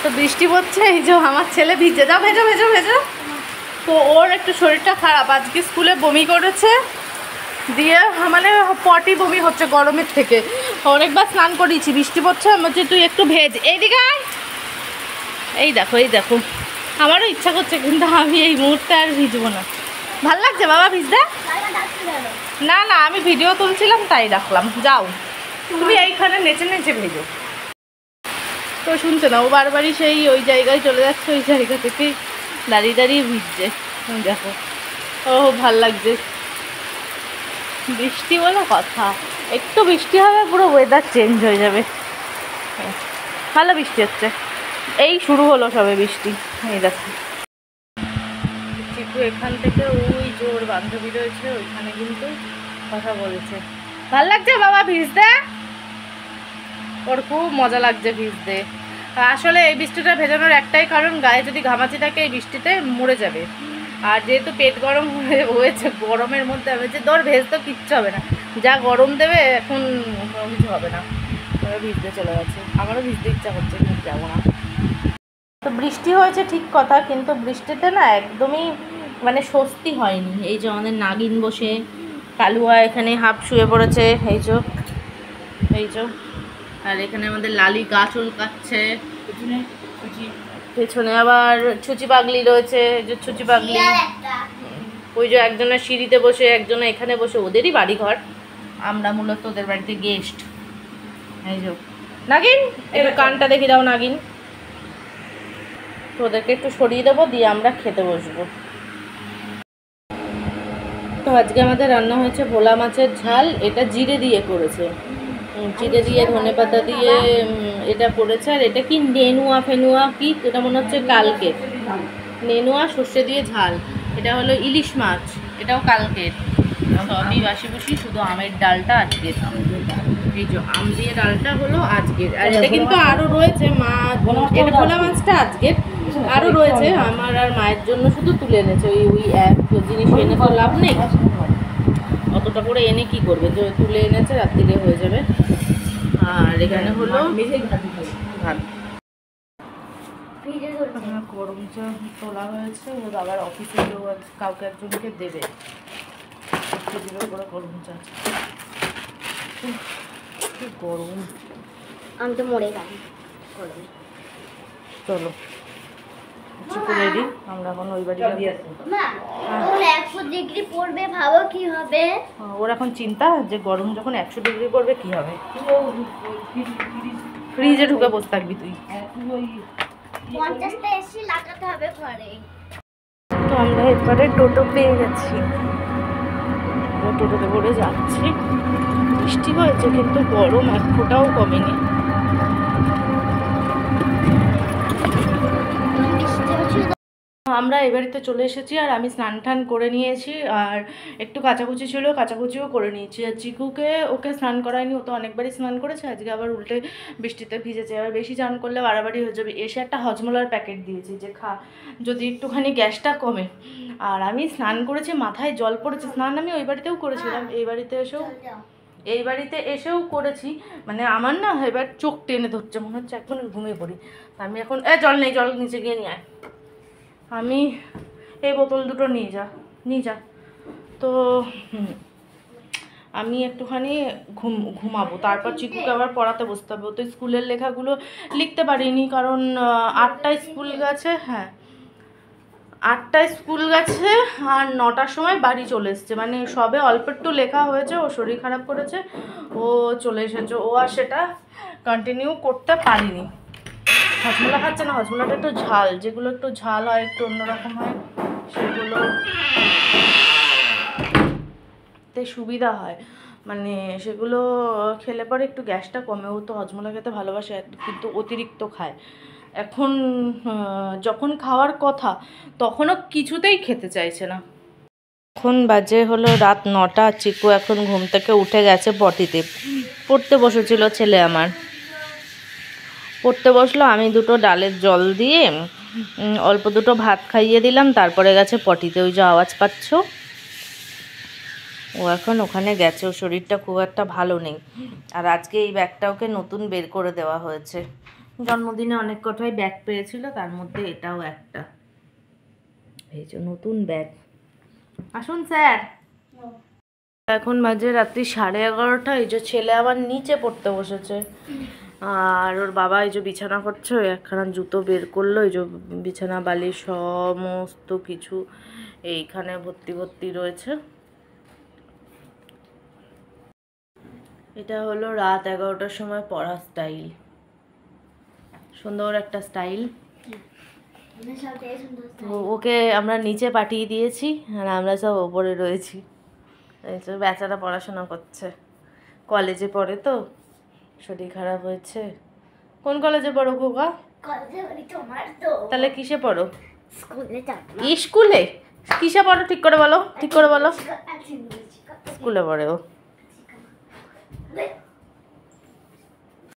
তো বৃষ্টি পড়ছে, এই যে আমার ছেলে ভিজে, যাও ভেজো ভেজো ভেজো। তো ওর একটু শরীরটা খারাপ, আজকে স্কুলে বমি করেছে, দিয়ে মানে পটি বমি হচ্ছে গরমের থেকে। অনেকবার স্নান করিয়েছি, বৃষ্টি পড়ছে, আমি বলছি তুই একটু ভেজ, এইদিকে আয়। এই দেখো এই দেখো, আমারও ইচ্ছা করছে কিন্তু আমি এই মুহূর্তে আর ভিজবো না। ভাল লাগছে বাবা ভিজতে? না না, আমি ভিডিও তুলছিলাম তাই রাখলাম। যাও তুমি এইখানে নেচে নেচে ভেজো। তো শুনছে না, ও বারবারই সেই ওই জায়গায় চলে যাচ্ছে, ওই জায়গা থেকেই দাঁড়িয়ে দাঁড়িয়ে ভিজছে। দেখো ও ভাল লাগছে। বৃষ্টি বলে কথা, একটু বৃষ্টি হবে পুরো ওয়েদার চেঞ্জ হয়ে যাবে। ভালো বৃষ্টি হচ্ছে, এই শুরু হলো সবে বৃষ্টি। এই দেখো চিকু এখান থেকে ওই যে ওর বান্ধবী রয়েছে ওইখানে কিন্তু কথা বলছে। ভাল লাগছে বাবা ভিজতে? ওর খুব মজা লাগছে ভিজতে। আসলে এই বৃষ্টিটা ভেজানোর একটাই কারণ, গায়ে যদি ঘামাচি থাকে এই বৃষ্টিতে মরে যাবে। আর যেহেতু পেট গরম হয়েছে গরমের মধ্যে, হয়েছে তোর ভেজ তো কিচ্ছু হবে না, যা গরম দেবে এখন কোনো কিছু হবে না। ভিজতে চলে গেছে, আমারও ভিজতে ইচ্ছা করছে কিন্তু যাবো না। তো বৃষ্টি হয়েছে ঠিক কথা, কিন্তু বৃষ্টিতে না একদমই মানে স্বস্তি হয়নি। এই যে আমাদের নাগিন বসে, কালুয়া এখানে হাফ শুয়ে পড়েছে, এই যে আর এখানে আমাদের লালি গাছ উল্কাচ্ছে, পেছনে আবার ছুচি পাগলি রয়েছে, যে ছুচি পাগলি ওই যে একজনের সিঁড়িতে বসে, একজনে এখানে বসে, ওদেরই বাড়ি ঘর, আমরা মূলত ওদের বাড়িতে গেস্ট। এই যে নাগিন একটু কানটা দেখে দাও নাগিন। তো ওদেরকে একটু সরিয়ে দেবো, দিয়ে আমরা খেতে বসবো। তো আজকে আমাদের রান্না হয়েছে ভোলা মাছের ঝাল, এটা জিরে দিয়ে করেছে, জিরে দিয়ে ধনেপাতা দিয়ে এটা করেছে। আর এটা কি নেনুয়া ফেনুয়া কি, এটা মনে হচ্ছে কালকে নেনুয়া সর্ষে দিয়ে ঝাল। এটা হলো ইলিশ মাছ, এটাও কালকের। সবই বাসি বসি, শুধু আমের ডালটা আজকে, এই যে আম দিয়ে ডালটা হলো আজকের। আর এটা কিন্তু আরও রয়েছে, মা এটা ভোলা মাছটা আজকের আরও রয়েছে, আমার আর মায়ের জন্য শুধু তুলে এনেছে। ওই এক জিনিস এনে তো লাভ নেই, অতটা করে এনে কি করবে, যে তুলে এনেছে, রাত্রিরে হয়ে যাবে। আর এখানে হলো ভাত, গরম চা তোলা হয়েছে, ও বাবার অফিসে কাউকে একজনকে দেবে, করে গরম চা। গরম, আমি তো মরে গেলাম। চলো চিকু রেডি, আমরা এখন ওই বাড়ি যাবো। 100 ডিগ্রি পড়বে, ভাবো কি হবে। ওর এখন চিন্তা যে গরম যখন 100 ডিগ্রি পড়বে কি হবে, ফ্রিজে ঢুকে বসে থাকবি তুই। 50টা এসি লাগাতে হবে ঘরে। তো আমরা এরপরে টোটো পেয়ে গেছি, টোটোতে করে যাচ্ছি। বৃষ্টি হয়েছে কিন্তু গরম এক ফোঁটাও কমেনি। আমরা এ বাড়িতে চলে এসেছি, আর আমি স্নান টান করে নিয়েছি, আর একটু কাচাকুচি ছিল, কাচাকুচিও করে নিয়েছি। আর চিকুকে ওকে স্নান করায়নি, ও তো অনেকবারই স্নান করেছে, আজকে আবার উল্টে বৃষ্টিতে ভিজেছে। আর বেশি স্নান করলে বাড়াবাড়ি হয়ে যাবে। এসে একটা হজমলার প্যাকেট দিয়েছি যে খা, যদি একটুখানি গ্যাসটা কমে। আর আমি স্নান করেছি, মাথায় জল পড়েছে। স্নান আমি ওই বাড়িতেও করেছিলাম, এই বাড়িতে এসেও করেছি। মানে আমার না এবার চোখ টেনে ধরছে, মনে হচ্ছে এখন ঘুমিয়ে পড়ি। আমি এখন জল নেই, জল নিচে গিয়ে নিয়ে আয়, আমি এই বোতল দুটো নিয়ে যা। তো আমি একটুখানি ঘুমাবো, তারপর চিকুকে আবার পড়াতে বসতে হবে। ও তো স্কুলের লেখাগুলো লিখতে পারিনি, কারণ 8টায় স্কুল গেছে। হ্যাঁ 8টায় স্কুল গেছে, আর 9টার সময় বাড়ি চলে এসছে। মানে সবে অল্প একটু লেখা হয়েছে, ও শরীর খারাপ করেছে, ও চলে এসেছে, ও আর সেটা কন্টিনিউ করতে পারিনি। হজমোলা খাচ্ছে না, হজমোলাটা একটু ঝাল, যেগুলো একটু ঝাল হয়, একটু অন্যরকম হয়, সেগুলোতে সুবিধা হয়। মানে সেগুলো খেলে পরে একটু গ্যাসটা কমে। ও তো হজমোলা খেতে ভালোবাসে, কিন্তু অতিরিক্ত খায়। এখন যখন খাওয়ার কথা তখনও কিছুতেই খেতে চাইছে না। এখন বাজে হলো রাত 9টা, চিকু এখন ঘুম থেকে উঠে গেছে, পটিতে পড়তে বসেছিল ছেলে আমার, পড়তে বসলো। আমি দুটো ডালের জল দিয়ে অল্প দুটো ভাত খাইয়ে দিলাম, তারপরে গেছে পটিতে। ওই যে আওয়াজ পাচ্ছ, ও এখন ওখানে গেছে। ওর শরীরটা খুব একটা ভালো নেই, আর আজকে এই ব্যাগটা ওকে নতুন বের করে দেওয়া হয়েছে। জন্মদিনে অনেক কটাই ব্যাগ পেয়েছিল, তার মধ্যে এটাও একটা। এই যে নতুন ব্যাগ। আসুন স্যার। এখন বাজে রাত্রি 11:30। এই যে ছেলে আবার নিচে পড়তে বসেছে, আর ওর বাবা এই যে বিছানা করছে, ওই একখানা জুতো বের করলো। এই যে বিছানা বালিশ সমস্ত কিছু এইখানে ভর্তি ভর্তি রয়েছে। এটা হলো রাত 11টার সময় পড়া স্টাইল, সুন্দর একটা স্টাইল। ওকে আমরা নিচে পাঠিয়ে দিয়েছি, আর আমরা সব ওপরে রয়েছি। এই যে বেচারা পড়াশোনা করছে, কলেজে পড়ে তো, শরীর খারাপ হয়েছে। কোন কলেজে পড়ো খোকা? তাহলে কিসে পড়ো? স্কুলে? কিসে পড়ো ঠিক করে বলো, ঠিক করে বলো। স্কুলে পড়ে ও।